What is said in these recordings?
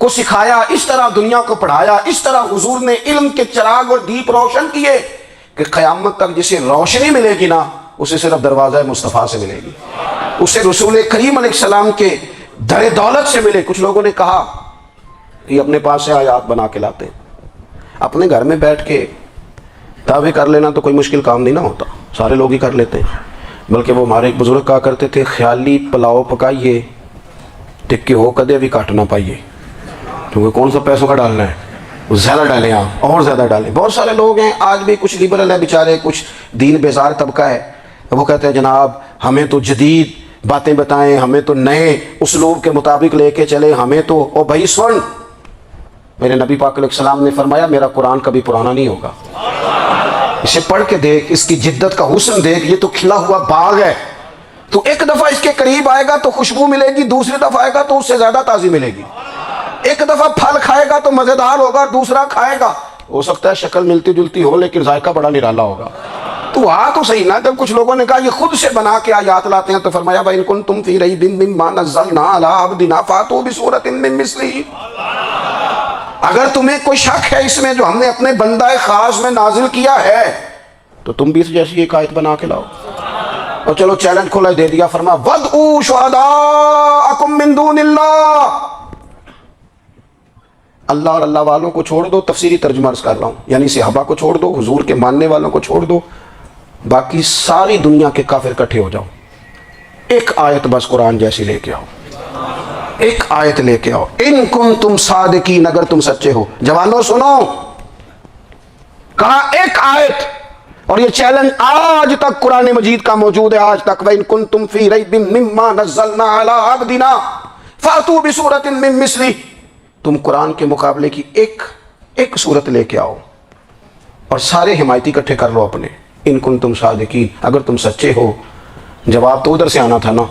کو سکھایا, اس طرح دنیا کو پڑھایا, اس طرح حضور نے علم کے چراغ اور دیپ روشن کیے کہ قیامت تک جسے روشنی ملے گی نا, اسے صرف دروازہ مصطفیٰ سے ملے گی, اسے رسول کریم علیہ السلام کے در دولت سے ملے. کچھ لوگوں نے کہا یہ اپنے پاس سے آیات بنا کے لاتے ہیں, اپنے گھر میں بیٹھ کے دعوے کر لینا تو کوئی مشکل کام نہیں نہ ہوتا, سارے لوگ ہی کر لیتے ہیں. بلکہ وہ ہمارے ایک بزرگ کہا کرتے تھے, خیالی پلاؤ پکائیے ٹکے ہو کدے بھی کاٹ نہ پائیے, کیونکہ کون سا پیسوں کا ڈالنا ہے, زیادہ ڈالیں آپ اور زیادہ ڈالیں. بہت سارے لوگ ہیں آج بھی, کچھ لبرل ہیں بیچارے, کچھ دین بیزار طبقہ ہے, وہ کہتے ہیں جناب ہمیں تو جدید باتیں بتائیں, ہمیں تو نئے اسلوب کے مطابق لے کے چلے, ہمیں تو او بھائی سن, میرے نبی پاک علیہ السلام نے فرمایا میرا قرآن کبھی پرانا نہیں ہوگا, اسے پڑھ کے دیکھ, اس کی جدت کا حسن دیکھ, یہ تو کھلا ہوا باغ ہے, تو ایک دفعہ اس کے قریب آئے گا تو خوشبو ملے گی, دوسری دفعہ آئے گا تو اس سے زیادہ تازی ملے گی, ایک دفعہ پھل کھائے گا تو مزیدار ہوگا, دوسرا کھائے گا ہو سکتا ہے شکل ملتی جلتی ہو لیکن ذائقہ بڑا نرالا ہوگا. تو تو صحیح نا. جب کچھ لوگوں نے کہا یہ خود سے بنا کے آیات لاتے ہیں تو فرمایا وَإِن كُنتُمْ فِي رَيْبٍ مِّمَّا نَزَّلْنَا عَلَىٰ عَبْدِنَا فَأْتُوا بِسُورَةٍ مِّن مِّثْلِهِ, اگر تمہیں کوئی شک ہے اس میں جو ہم نے اپنے بندہ خاص میں نازل کیا ہے تو تم بھی اس جیسی ایک آیت بنا کے لاؤ. اور چلو چیلنج کھولا دے دیا, فرما وَادْعُوا شُهَدَاءَكُم مِّن دُونِ اللَّهِ, اللہ اور اللہ والوں کو چھوڑ دو, تفسیری ترجمہ عرض کر رہا ہوں, یعنی صحابہ کو چھوڑ دو, حضور کے ماننے والوں کو چھوڑ دو, باقی ساری دنیا کے کافر اکٹھے ہو جاؤ, ایک آیت بس قرآن جیسی لے کے آؤ, ایک آیت لے کے آؤ, ان کنتم صادقین, اگر تم سچے ہو. جوانوں سنو, کہا ایک آیت, اور یہ چیلنج آج تک قرآن مجید کا موجود ہے, آج تک. وَإِن كُنتُمْ فِي رَيْبٍ مِّمَّا نَزَّلْنَا عَلَىٰ عَبْدِنَا فَأْتُوا بِسُورَةٍ مِّن مِّثْلِهِ, تم قرآن کے مقابلے کی ایک صورت لے کے آؤ اور سارے حمایتی اکٹھے کر لو اپنے. ان کنتم صادقین, اگر تم سچے ہو. جواب تو ادھر سے آنا تھا نا,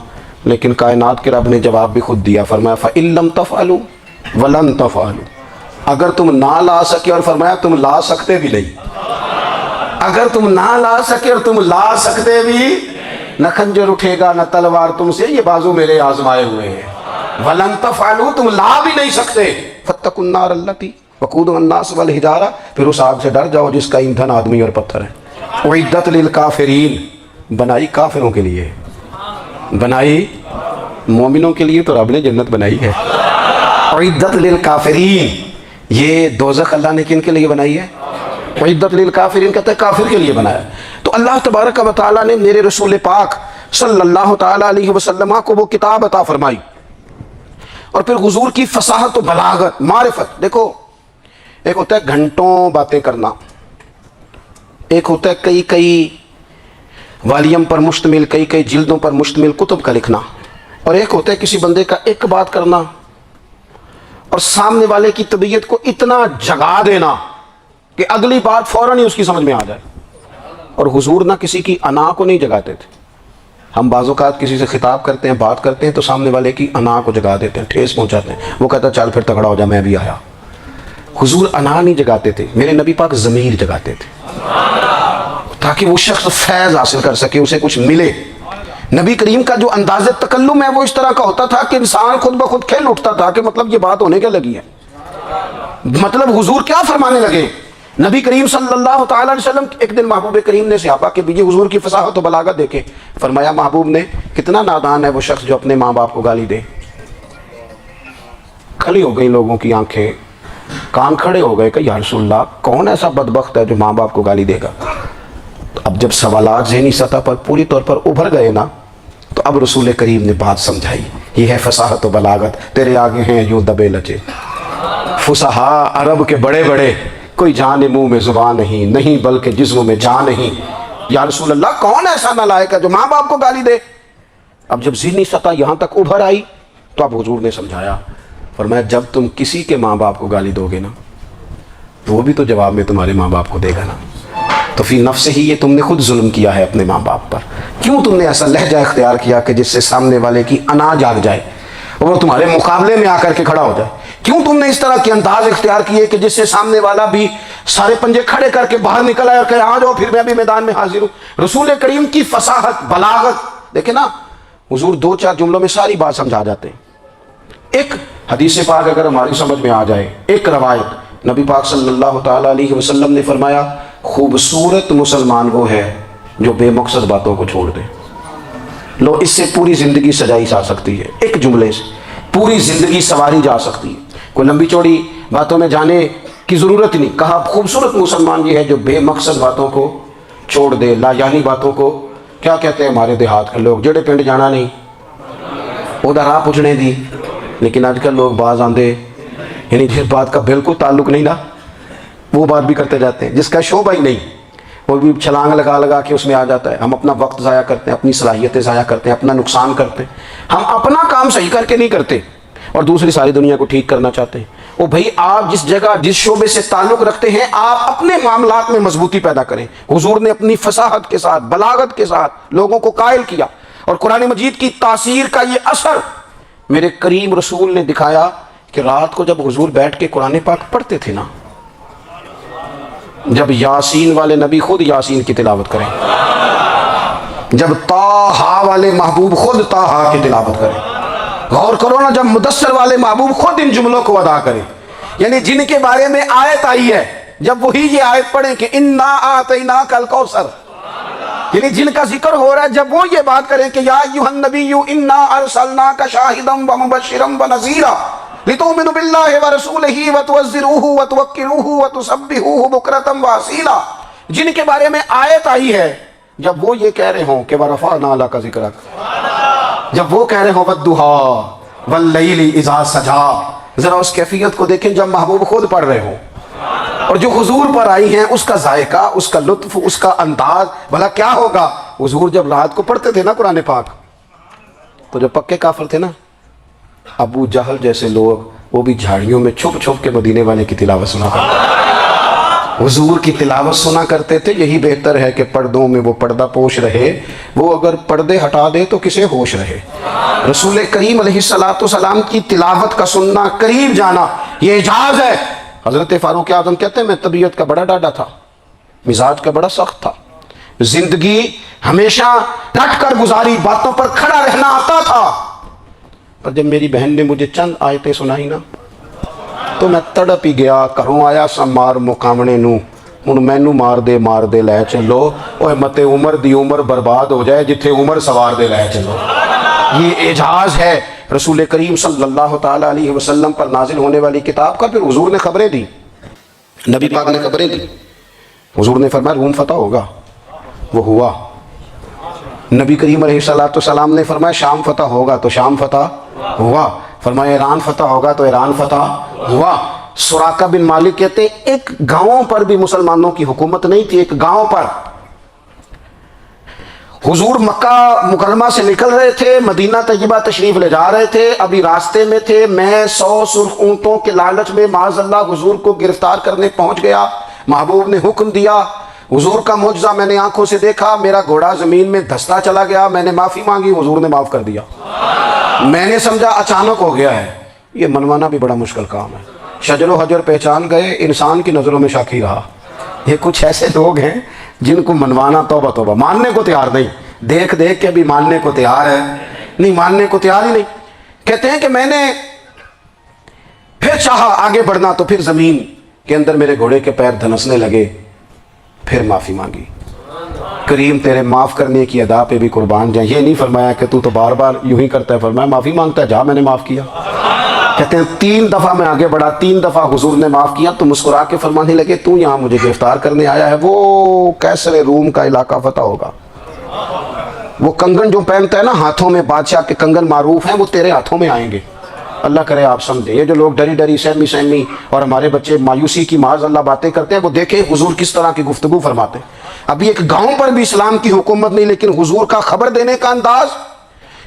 لیکن کائنات کے رب نے جواب بھی خود دیا, فرمایا فَإِن لَمْ تَفْعَلُوا وَلَن تَفْعَلُوا, اگر تم نہ لا سکے, اور فرمایا تم لا سکتے بھی نہیں, اگر تم نہ لا سکے اور تم لا سکتے بھی, نہ خنجر اٹھے گا نہ تلوار تم سے, یہ بازو میرے آزمائے ہوئے ہیں. وَلَن تَفْعَلُوا, تم لا بھی نہیں سکتے. فَاتَّقُوا النَّارَ الَّتِي وَقُودُهَا النَّاسُ وَالْحِجَارَةُ, پھر اس آگ سے ڈر جاؤ جس کا ایندھن آدمی اور پتھر ہے. اُعِدَّتْ لِلْكَافِرِينَ, بنائی کافروں کے لیے, بنائی مومنوں کے لیے تو رب نے جنت بنائی ہے. اُعِدَّتْ لِلْكَافِرِينَ, یہ دوزخ اللہ نے کن کے لیے بنائی ہے؟ اُعِدَّتْ لِلْكَافِرِينَ کہتا ہے کافر کے لیے بنایا. تو اللہ تبارک و تعالیٰ نے میرے رسول پاک صلی اللہ تعالیٰ علیہ وسلم کو وہ کتاب عطا فرمائی, اور پھر حضور کی فصاحت و بلاغت, معرفت. دیکھو ایک ہوتا ہے گھنٹوں باتیں کرنا, ایک ہوتا ہے کئی کئی والیم پر مشتمل, کئی کئی جلدوں پر مشتمل کتب کا لکھنا, اور ایک ہوتا ہے کسی بندے کا ایک بات کرنا اور سامنے والے کی طبیعت کو اتنا جگا دینا کہ اگلی بات فوراً ہی اس کی سمجھ میں آ جائے. اور حضور نہ کسی کی انا کو نہیں جگاتے تھے. ہم بعض اوقات کسی سے خطاب کرتے ہیں, بات کرتے ہیں تو سامنے والے کی انا کو جگا دیتے ہیں, ٹھیس پہنچاتے ہیں, وہ کہتا ہے چل پھر تگڑا ہو جا میں بھی آیا. حضور انا نہیں جگاتے تھے, میرے نبی پاک ضمیر جگاتے تھے تاکہ وہ شخص فیض حاصل کر سکے, اسے کچھ ملے. نبی کریم کا جو انداز تکلم ہے وہ اس طرح کا ہوتا تھا کہ انسان خود بخود کھل اٹھتا تھا کہ مطلب یہ بات ہونے کے لگی ہے, مطلب حضور کیا فرمانے لگے. نبی کریم صلی اللہ تعالیٰ علیہ وسلم, ایک دن محبوب کریم نے صحابہ کے بیچ حضور کی فصاحت و بلاغت دیکھے, فرمایا محبوب نے کتنا نادان ہے وہ شخص جو اپنے ماں باپ کو گالی دے. کھلی ہو گئی لوگوں کی آنکھیں, کان کھڑے ہو گئے کہ یا رسول اللہ کون ایسا بدبخت ہے جو ماں باپ کو گالی دے گا. اب جب سوالات ذہنی سطح پر پوری طور پر ابھر گئے نا, تو اب رسول کریم نے بات سمجھائی, یہ ہے فصاحت و بلاغت. تیرے آگے ہیں یوں دبے لچے فصحا عرب کے بڑے بڑے, کوئی جان منہ میں زبان نہیں, نہیں بلکہ جسم میں جان نہیں. یا رسول اللہ کون ایسا نالائق ہے جو ماں باپ کو گالی دے. اب جب ذہنی سطح یہاں تک ابھر آئی تو اب حضور نے سمجھایا, فرمایا جب تم کسی کے ماں باپ کو گالی دو گے نا تو وہ بھی تو جواب میں تمہارے ماں باپ کو دے گا نا. تو فی نفس ہی یہ تم نے خود ظلم کیا ہے اپنے ماں باپ پر. کیوں تم نے ایسا لہجہ اختیار کیا کہ جس سے سامنے والے کی انا جاگ جائے اور وہ تمہارے مقابلے میں آ کر کے کھڑا ہو جائے. کیوں تم نے اس طرح کے انداز اختیار کیے کہ جس سے سامنے والا بھی سارے پنجے کھڑے کر کے باہر نکل آئے اور کہے آ جاؤ پھر میں بھی میدان میں حاضر ہوں. رسول کریم کی فصاحت بلاغت دیکھیں نا, حضور 2-4 جملوں میں ساری بات سمجھا جاتے ہیں. ایک حدیث پاک اگر ہماری سمجھ میں آ جائے، ایک روایت نبی پاک صلی اللہ تعالیٰ علیہ وسلم نے فرمایا خوبصورت مسلمان وہ ہے جو بے مقصد باتوں کو چھوڑ دے۔ لو اس سے پوری زندگی سجائی جا سکتی ہے، ایک جملے سے پوری زندگی سواری جا سکتی ہے، کوئی لمبی چوڑی باتوں میں جانے کی ضرورت نہیں۔ کہا خوبصورت مسلمان یہ ہے جو بے مقصد باتوں کو چھوڑ دے، لا یعنی باتوں کو، کیا کہتے ہیں ہمارے دیہات کے لوگ، جڑے پنڈ جانا نہیں ادھر راہ پوچھنے دی، لیکن آج کل لوگ باز آندے یعنی جس بات کا بالکل تعلق نہیں نا وہ بات بھی کرتے جاتے ہیں، جس کا شعبہ ہی نہیں وہ بھی چھلانگ لگا لگا کے اس میں آ جاتا ہے۔ ہم اپنا وقت ضائع کرتے ہیں، اپنی صلاحیتیں ضائع کرتے ہیں، اپنا نقصان کرتے ہیں، ہم اپنا کام صحیح کر کے نہیں کرتے اور دوسری ساری دنیا کو ٹھیک کرنا چاہتے ہیں۔ وہ بھائی آپ جس جگہ جس شعبے سے تعلق رکھتے ہیں آپ اپنے معاملات میں مضبوطی پیدا کریں۔ حضور نے اپنی فصاحت کے ساتھ، بلاغت کے ساتھ لوگوں کو قائل کیا، اور قرآن مجید کی تاثیر کا یہ اثر میرے کریم رسول نے دکھایا کہ رات کو جب حضور بیٹھ کے قرآن پاک پڑھتے تھے نا، جب یاسین والے نبی خود یاسین کی تلاوت کریں، جب طٰہٰ والے محبوب خود طٰہٰ کی تلاوت کریں، غور کرو نا، جب مدثر والے محبوب خود ان جملوں کو ادا کریں، یعنی جن کے بارے میں آیت آئی ہے جب وہی یہ آیت پڑھیں کہ انا اعطیناک الکوثر، یعنی جن کا ذکر ہو رہا ہے جب وہ یہ بات کریں کہ یا ایھا النبی انا ارسلناک شاہدا ومبشرا ونذیرا لتؤمنوا باللہ ورسولہ وتعزروہ وتوقروہ وتسبحوہ بکرۃ واصیلا، جن کے بارے میں آیت آئی ہے جب وہ یہ کہہ رہے ہوں کہ ورفعنا لک ذکرک، جب وہ کہہ رہے ہوں والضحیٰ واللیل اذا سجا، ذرا اس کیفیت کو دیکھیں جب محبوب خود پڑھ رہے ہوں، اور جو حضور پر آئی ہیں اس کا ذائقہ، اس کا لطف، اس کا انداز بھلا کیا ہوگا۔ حضور جب رات کو پڑھتے تھے نا قرآن پاک تو جو پکے کافر تھے نا، ابو جہل جیسے لوگ، وہ بھی جھاڑیوں میں چھپ چھپ کے مدینے والے کی تلاوت سنا کرتے، حضور کی تلاوت سنا کرتے تھے۔ یہی بہتر ہے کہ پردوں میں وہ پردہ پوش رہے، وہ اگر پردے ہٹا دے تو کسے ہوش رہے۔ رسول کریم علیہ السلام کی تلاوت کا سننا، قریب جانا، یہ اعجاز ہے۔ حضرت فاروق اعظم کہتے ہیں میں طبیعت کا بڑا ڈاڈا تھا، مزاج کا بڑا سخت تھا، زندگی ہمیشہ ڈٹ کر گزاری، باتوں پر کھڑا رہنا آتا تھا، پر جب میری بہن نے مجھے چند آیتیں سنائی نا تو میں تڑپ ہی گیا۔ کروں آیا سا مار مقامنے نو، ہن مینو مار دے لے چلو، اوے متے عمر دی عمر برباد ہو جائے جتھے عمر سوار دے لے چلو۔ یہ اعجاز ہے رسول کریم صلی اللہ تعالیٰ علیہ وسلم پر نازل ہونے والی کتاب کا۔ پھر حضور نے خبریں دی، نبی پاک نے خبریں دی، حضور نے فرمایا روم فتح ہوگا، وہ ہوا۔ نبی کریم علیہ السلام نے فرمایا شام فتح ہوگا، تو شام فتح ہوا۔ فرمایا ایران فتح ہوگا، تو ایران فتح ہوا۔ سراقہ بن مالک کہتے ہیں ایک گاؤں پر بھی مسلمانوں کی حکومت نہیں تھی، ایک گاؤں پر حضور مکہ مکرمہ سے نکل رہے تھے، مدینہ طیبہ تشریف لے جا رہے تھے، ابھی راستے میں تھے، میں 100 سرخ اونٹوں کے لالچ میں معاذ اللہ حضور کو گرفتار کرنے پہنچ گیا۔ محبوب نے حکم دیا، حضور کا معجزہ میں نے آنکھوں سے دیکھا، میرا گھوڑا زمین میں دھستا چلا گیا، میں نے معافی مانگی، حضور نے معاف کر دیا۔ میں نے سمجھا اچانک ہو گیا ہے۔ یہ منوانا بھی بڑا مشکل کام ہے۔ شجر و حجر پہچان گئے، انسان کی نظروں میں شاکی رہا۔ یہ کچھ ایسے لوگ ہیں جن کو منوانا توبہ توبہ، ماننے کو تیار نہیں، دیکھ دیکھ کے بھی ماننے کو تیار ہے نہیں، ماننے کو تیار ہی نہیں۔ کہتے ہیں کہ میں نے پھر چاہا آگے بڑھنا تو پھر زمین کے اندر میرے گھوڑے کے پیر دھنسنے لگے، پھر معافی مانگی۔ کریم تیرے معاف کرنے کی ادا پہ بھی قربان جائیں۔ یہ نہیں فرمایا کہ تو بار بار یوں ہی کرتا ہے، فرمایا معافی مانگتا ہے، جا میں نے معاف کیا۔ کہتے ہیں 3 دفعہ میں آگے بڑھا، 3 دفعہ حضور نے معاف کیا تو مسکرا کے فرمانے لگے تو یہاں مجھے گرفتار کرنے آیا ہے، وہ کیسر روم کا علاقہ فتح ہوگا۔ وہ کنگن جو پہنتا ہے نا ہاتھوں میں، بادشاہ کے کنگن معروف ہیں، وہ تیرے ہاتھوں میں آئیں گے۔ اللہ کرے آپ سمجھیں۔ یہ جو لوگ ڈری ڈری سہمی اور ہمارے بچے مایوسی کی معاذ اللہ باتیں کرتے ہیں، وہ دیکھیں حضور کس طرح کی گفتگو فرماتے ہیں۔ ابھی ایک گاؤں پر بھی اسلام کی حکومت نہیں، لیکن حضور کا خبر دینے کا انداز،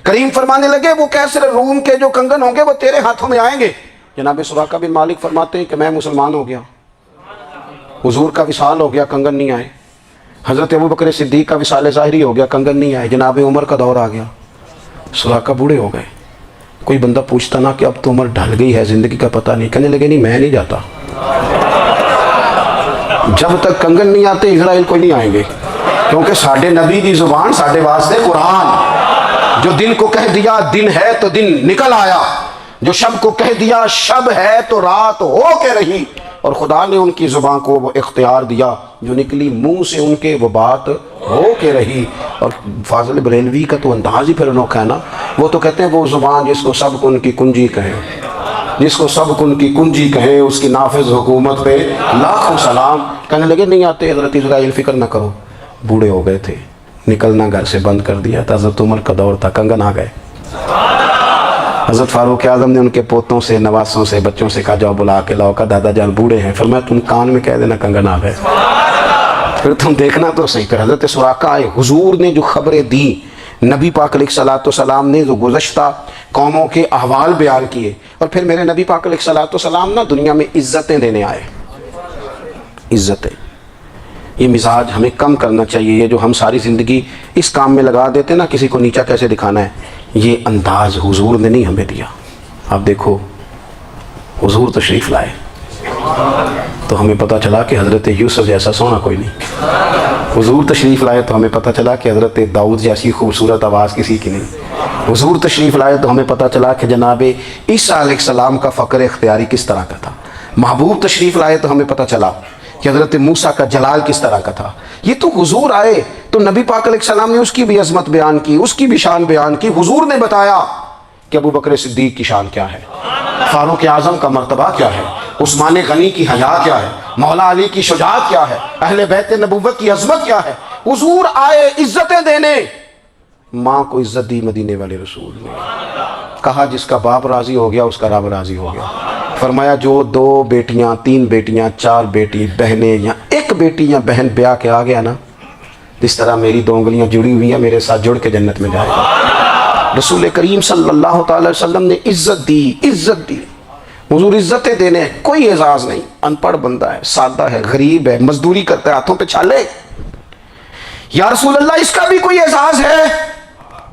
کریم فرمانے لگے وہ کیسر روم کے جو کنگن ہوں گے وہ تیرے ہاتھوں میں آئیں گے۔ جناب سراقہ بن مالک فرماتے ہیں کہ میں مسلمان ہو گیا، حضور کا وصال ہو گیا، کنگن نہیں آئے۔ حضرت ابوبکر صدیق کا وصال ظاہری ہو گیا، کنگن نہیں آئے۔ جناب عمر کا دور آ گیا، سراقہ بوڑھے ہو گئے۔ کوئی بندہ پوچھتا نا کہ اب تو عمر ڈھل گئی ہے، زندگی کا پتہ نہیں، کہنے لگے نہیں میں نہیں جاتا، جب تک کنگن نہیں آتے اسرائیل کوئی نہیں آئیں گے، کیونکہ ساڈے نبی دی زبان ساڈے واسطے قرآن، جو دن کو کہہ دیا دن ہے تو دن نکل آیا۔ جو شب کو کہہ دیا شب ہے تو رات ہو کے رہی، اور خدا نے ان کی زبان کو وہ اختیار دیا جو نکلی منہ سے ان کے وہ بات ہو کے رہی۔ اور فاضل بریلوی کا تو انداز ہی پھر انوکھا ہے نا، وہ تو کہتے ہیں وہ زبان جس کو سب کن کی کنجی کہیں، جس کو سب کن کی کنجی کہیں، اس کی نافذ حکومت پہ لاکھوں سلام۔ کہنے لگے نہیں آتے حضرت اسرائیل، فکر نہ کرو، بوڑھے ہو گئے تھے، نکلنا گھر سے بند کر دیا تھا، حضرت عمر کا دور تھا، کنگن آ گئے۔ حضرت فاروق اعظم نے ان کے پوتوں سے، نواسوں سے، بچوں سے کہا جاؤ بلا کے لاؤ، کہا دادا جان بوڑھے ہیں، فرمایا تم کان میں کہہ دینا کنگن آ گئے، پھر تم دیکھنا تو صحیح۔ پھر حضرت سراقہ آئے، حضور نے جو خبریں دی، نبی پاک علیہ الصلوۃ والسلام نے جو گزشتہ قوموں کے احوال بیان کیے، اور پھر میرے نبی پاک علیہ الصلوۃ والسلام نا دنیا میں عزتیں دینے آئے، عزتیں۔ یہ مزاج ہمیں کم کرنا چاہیے، یہ جو ہم ساری زندگی اس کام میں لگا دیتے نا کسی کو نیچا کیسے دکھانا ہے، یہ انداز حضور نے نہیں ہمیں دیا۔ آپ دیکھو حضور تشریف لائے تو ہمیں پتہ چلا کہ حضرت یوسف جیسا سونا کوئی نہیں، حضور تشریف لائے تو ہمیں پتہ چلا کہ حضرت داؤد جیسی خوبصورت آواز کسی کی نہیں، حضور تشریف لائے تو ہمیں پتہ چلا کہ جناب عیسیٰ علیہ السلام کا فقر اختیاری کس طرح کا تھا، محبوب تشریف لائے تو ہمیں پتہ چلا کہ حضرت موسیٰ کا جلال کس طرح کا تھا۔ یہ تو حضور آئے تو نبی پاک علیہ السلام نے اس کی بھی عظمت بیان کی، اس کی بھی شان بیان کی، حضور نے بتایا کہ ابو بکر صدیق کی شان کیا ہے، فاروق اعظم کا مرتبہ کیا ہے، عثمان غنی کی حیا کیا ہے، مولا علی کی شجاعت کیا ہے، اہل بیت نبوت کی عظمت کیا ہے۔ حضور آئے عزتیں دینے، ماں کو عزت دی مدینے والے رسول نے، کہا جس کا باپ راضی ہو گیا اس کا رب راضی ہو گیا۔ فرمایا جو 2 بیٹیاں 3 بیٹیاں 4 بیٹی بہنیں یا ایک بیٹی یا بہن بیاہ کے آ گیا نا، جس طرح میری 2 انگلیاں جڑی ہوئی ہیں میرے ساتھ جڑ کے جنت میں جائے گا۔ رسول کریم صلی اللہ تعالی وسلم نے عزت دی، عزت دی۔ حضور عزتیں دینے، کوئی اعزاز نہیں، ان پڑھ بندہ ہے، سادہ ہے، غریب ہے، مزدوری کرتا ہے، ہاتھوں پہ چھالے، یا رسول اللہ اس کا بھی کوئی اعزاز ہے؟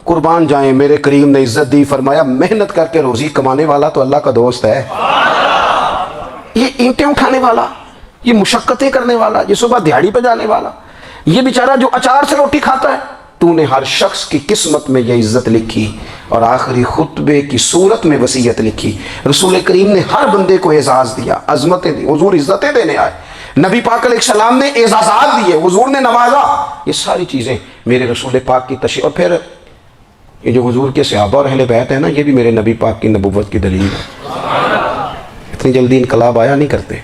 قربان جائیں، میرے کریم نے عزت دی، فرمایا محنت کر کے روزی کمانے والا تو اللہ کا دوست ہے، یہ اینٹیں اٹھانے والا، یہ مشقتیں کرنے والا، یہ صبح دیہڑی پہ جانے والا، یہ بیچارہ جو اچار سے روٹی کھاتا ہے، تو نے ہر شخص کی قسمت میں یہ عزت لکھی اور آخری خطبے کی صورت میں وصیت لکھی۔ رسول کریم نے ہر بندے کو اعزاز دیا، عظمتیں دی، حضور عزتیں دینے آئے، نبی پاک علیہ السلام نے اعزازات دیے، حضور نے نوازا، یہ ساری چیزیں میرے رسول پاک کی تشریف۔ اور پھر یہ جو حضور کے صحابہ اور اہل بیت ہیں نا، یہ بھی میرے نبی پاک کی نبوت کی دلیل ہے۔ اتنی جلدی انقلاب آیا نہیں کرتے،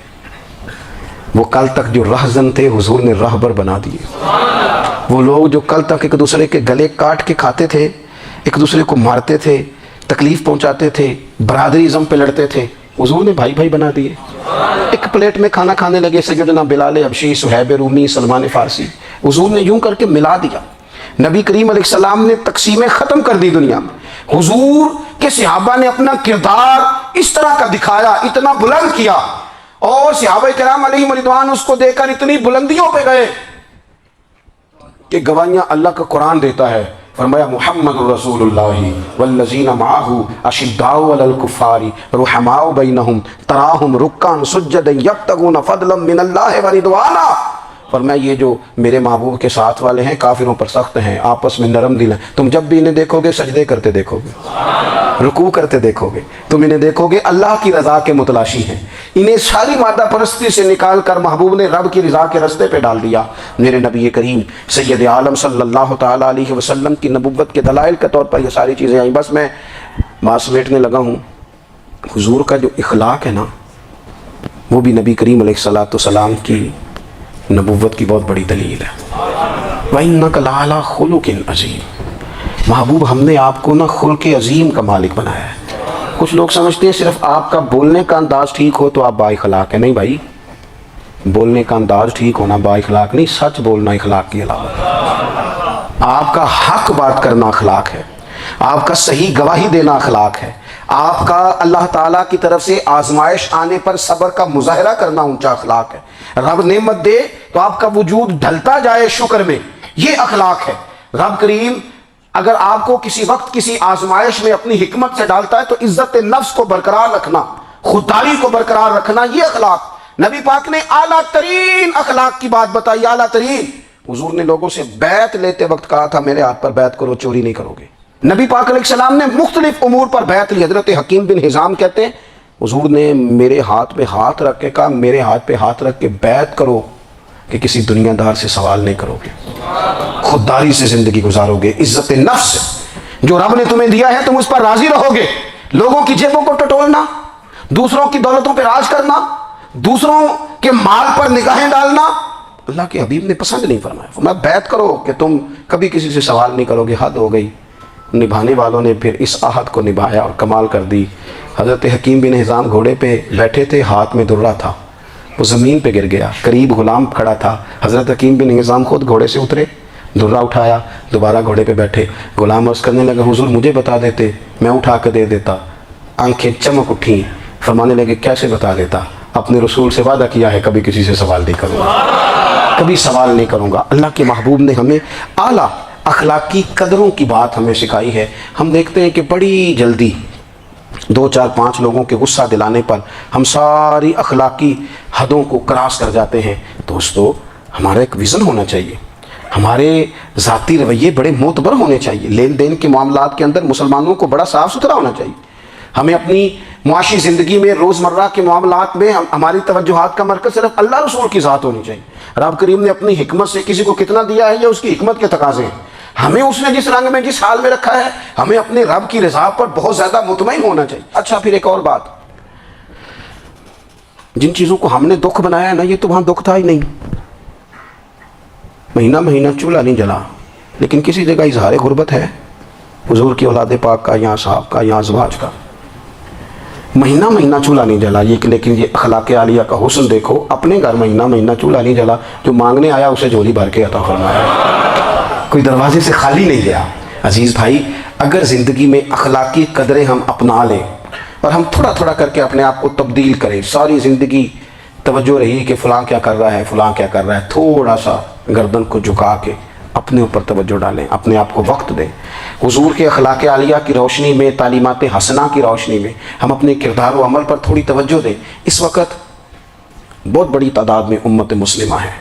وہ کل تک جو رہزن تھے حضور نے راہبر بنا دیے، وہ لوگ جو کل تک ایک دوسرے کے گلے کاٹ کے کھاتے تھے، ایک دوسرے کو مارتے تھے، تکلیف پہنچاتے تھے، برادریزم پہ لڑتے تھے، حضور نے بھائی بھائی بنا دیے، ایک پلیٹ میں کھانا کھانے لگے، سیدنا بلال حبشی، صہیب رومی، سلمان فارسی، حضور نے یوں کر کے ملا دیا۔ نبی کریم علیہ السلام نے تقسیمیں ختم کر دی دنیا میں، حضور کے صحابہ نے اپنا کردار اس طرح کا دکھایا، اتنا بلند کیا، اور صحابہ کرام علیہم رضوان اس کو دیکھ کر اتنی بلندیوں پہ گئے کہ گواہیاں اللہ کا قرآن دیتا ہے۔ فرمایا محمد رسول اللہ والذین معہ اشداء علی الکفار رحماء بینہم تراہم رکعا سجدا یبتغون فضلا من اللہ ورضوانا۔ فرمایا یہ جو میرے محبوب کے ساتھ والے ہیں کافروں پر سخت ہیں، آپس میں نرم دل ہیں، تم جب بھی انہیں دیکھو گے سجدے کرتے دیکھو گے، رکوع کرتے دیکھو گے، تم انہیں دیکھو گے اللہ کی رضا کے متلاشی ہیں۔ انہیں ساری مادہ پرستی سے نکال کر محبوب نے رب کی رضا کے رستے پہ ڈال دیا۔ میرے نبی کریم سید عالم صلی اللہ تعالیٰ علیہ وسلم کی نبوت کے دلائل کے طور پر یہ ساری چیزیں آئیں۔ بس میں بات سمیٹنے لگا ہوں، حضور کا جو اخلاق ہے نا، وہ بھی نبی کریم علیہ الصلوۃ والسلام کی نبوت کی بہت بڑی دلیل ہے۔ وَإِنَّكَ لَعَلَىٰ خُلُقٍ عَظِيمٍ، محبوب ہم نے آپ کو نا خلق عظیم کا مالک بنایا ہے۔ کچھ لوگ سمجھتے ہیں صرف آپ کا بولنے کا انداز ٹھیک ہو تو آپ با اخلاق ہیں، نہیں بھائی، بولنے کا انداز ٹھیک ہونا با اخلاق نہیں، سچ بولنا اخلاق کی علامت۔ آپ کا حق بات کرنا اخلاق ہے، آپ کا صحیح گواہی دینا اخلاق ہے، آپ کا اللہ تعالیٰ کی طرف سے آزمائش آنے پر صبر کا مظاہرہ کرنا اونچا اخلاق ہے۔ رب نعمت دے تو آپ کا وجود ڈھلتا جائے شکر میں، یہ اخلاق ہے۔ رب کریم اگر آپ کو کسی وقت کسی آزمائش میں اپنی حکمت سے ڈالتا ہے تو عزت نفس کو برقرار رکھنا، خودداری کو برقرار رکھنا، یہ اخلاق۔ نبی پاک نے اعلیٰ ترین اخلاق کی بات بتائی، اعلیٰ ترین۔ حضور نے لوگوں سے بیعت لیتے وقت کہا تھا میرے ہاتھ پر بیعت کرو، چوری نہیں کرو گے، نبی پاک علیہ السلام نے مختلف امور پر بیعت لی. حضرت حکیم بن حزام کہتے ہیں حضور نے میرے ہاتھ پہ ہاتھ رکھ کے کہا میرے ہاتھ پہ ہاتھ رکھ کے بیعت کرو کہ کسی دنیا دار سے سوال نہیں کرو گے, خودداری سے زندگی گزارو گے, عزت نفس جو رب نے تمہیں دیا ہے تم اس پر راضی رہو گے. لوگوں کی جیبوں کو ٹٹولنا, دوسروں کی دولتوں پہ راج کرنا, دوسروں کے مال پر نگاہیں ڈالنا اللہ کے حبیب نے پسند نہیں فرمایا. فرمایا بیعت کرو کہ تم کبھی کسی سے سوال نہیں کرو گے. حد ہو گئی. نبھانے والوں نے پھر اس عہد کو نبھایا اور کمال کر دی. حضرت حکیم بن حزام گھوڑے پہ بیٹھے تھے, ہاتھ میں درہ تھا, وہ زمین پہ گر گیا, قریب غلام کھڑا تھا. حضرت حکیم بن حزام خود گھوڑے سے اترے, درہ اٹھایا, دوبارہ گھوڑے پہ بیٹھے. غلام عرض کرنے لگا حضور مجھے بتا دیتے میں اٹھا کے دے دیتا. آنکھیں چمک اٹھیں, فرمانے لگے کیسے بتا دیتا, اپنے رسول سے وعدہ کیا ہے کبھی کسی سے سوال نہیں کروں گا, کبھی سوال نہیں کروں گا. اللہ کے محبوب نے ہمیں اعلیٰ اخلاقی قدروں کی بات ہمیں سکھائی ہے. ہم دیکھتے ہیں کہ بڑی جلدی 2 4 5 لوگوں کے غصہ دلانے پر ہم ساری اخلاقی حدوں کو کراس کر جاتے ہیں. دوستو ہمارا ایک ویژن ہونا چاہیے, ہمارے ذاتی رویے بڑے معتبر ہونے چاہیے. لین دین کے معاملات کے اندر مسلمانوں کو بڑا صاف ستھرا ہونا چاہیے. ہمیں اپنی معاشی زندگی میں روزمرہ کے معاملات میں ہماری توجہات کا مرکز صرف اللہ رسول کی ذات ہونی چاہیے. رب کریم نے اپنی حکمت سے کسی کو کتنا دیا ہے یہ اس کی حکمت کے تقاضے ہیں. ہمیں اس نے جس رنگ میں جس حال میں رکھا ہے ہمیں اپنے رب کی رضا پر بہت زیادہ مطمئن ہونا چاہیے. اچھا پھر ایک اور بات, جن چیزوں کو ہم نے دکھ بنایا ہے نا یہ تو وہاں دکھ تھا ہی نہیں. مہینہ مہینہ چولہا نہیں جلا, لیکن کسی جگہ اظہار غربت ہے حضور کی اولاد پاک کا یا صاحب کا یا ازواج کا. مہینہ مہینہ چولہا نہیں جلا, لیکن یہ اخلاق عالیہ کا حسن دیکھو. اپنے گھر مہینہ مہینہ چولہا نہیں جلا, جو مانگنے آیا اسے جھولی بھر کے عطا فرمایا, کوئی دروازے سے خالی نہیں گیا. عزیز بھائی اگر زندگی میں اخلاقی قدریں ہم اپنا لیں اور ہم تھوڑا تھوڑا کر کے اپنے آپ کو تبدیل کریں, ساری زندگی توجہ رہی کہ فلاں کیا کر رہا ہے فلاں کیا کر رہا ہے, تھوڑا سا گردن کو جھکا کے اپنے اوپر توجہ ڈالیں, اپنے آپ کو وقت دیں. حضور کے اخلاق عالیہ کی روشنی میں, تعلیمات حسنہ کی روشنی میں ہم اپنے کردار و عمل پر تھوڑی توجہ دیں. اس وقت بہت بڑی تعداد میں امت مسلمہ ہے,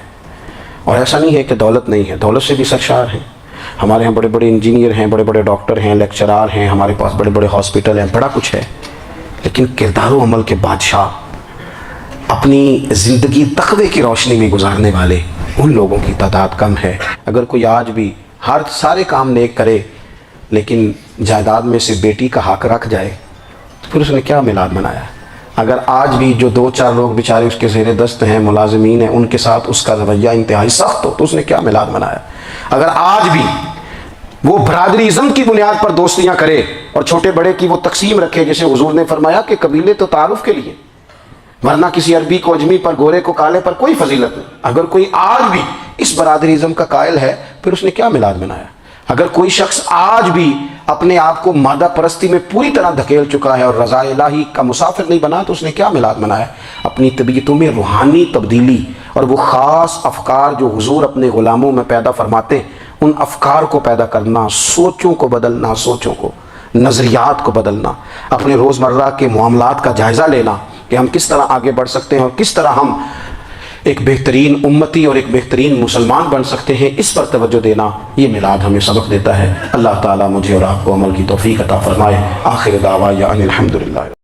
اور ایسا نہیں ہے کہ دولت نہیں ہے, دولت سے بھی سرشار ہیں. ہمارے ہاں بڑے بڑے انجینئر ہیں, بڑے بڑے ڈاکٹر ہیں, لیکچرار ہیں, ہمارے پاس بڑے بڑے ہاسپٹل ہیں, بڑا کچھ ہے. لیکن کردار و عمل کے بادشاہ, اپنی زندگی تقوی کی روشنی میں گزارنے والے, ان لوگوں کی تعداد کم ہے. اگر کوئی آج بھی سارے کام نیک کرے لیکن جائیداد میں سے بیٹی کا حق رکھ جائے تو پھر اس نے کیا میلاد منایا. اگر آج بھی جو 2 4 لوگ بیچارے اس کے زیر دست ہیں, ملازمین ہیں, ان کے ساتھ اس کا رویہ انتہائی سخت ہو تو اس نے کیا میلاد منایا. اگر آج بھی وہ برادری ازم کی بنیاد پر دوستیاں کرے اور چھوٹے بڑے کی وہ تقسیم رکھے, جیسے حضور نے فرمایا کہ قبیلے تو تعارف کے لیے, ورنہ کسی عربی کو اجمی پر, گورے کو کالے پر کوئی فضیلت نہیں. اگر کوئی آج بھی اس برادری ازم کا قائل ہے پھر اس نے کیا میلاد منایا. اگر کوئی شخص آج بھی اپنے آپ کو مادہ پرستی میں پوری طرح دھکیل چکا ہے اور رضا الہی کا مسافر نہیں بنا تو اس نے کیا میلاد منایا. اپنی طبیعتوں میں روحانی تبدیلی اور وہ خاص افکار جو حضور اپنے غلاموں میں پیدا فرماتے ہیں, ان افکار کو پیدا کرنا, سوچوں کو بدلنا, سوچوں کو, نظریات کو بدلنا, اپنے روزمرہ کے معاملات کا جائزہ لینا کہ ہم کس طرح آگے بڑھ سکتے ہیں اور کس طرح ہم ایک بہترین امتی اور ایک بہترین مسلمان بن سکتے ہیں, اس پر توجہ دینا یہ میلاد ہمیں سبق دیتا ہے. اللہ تعالیٰ مجھے اور آپ کو عمل کی توفیق عطا فرمائے. آخر دعوانا ان الحمدللہ.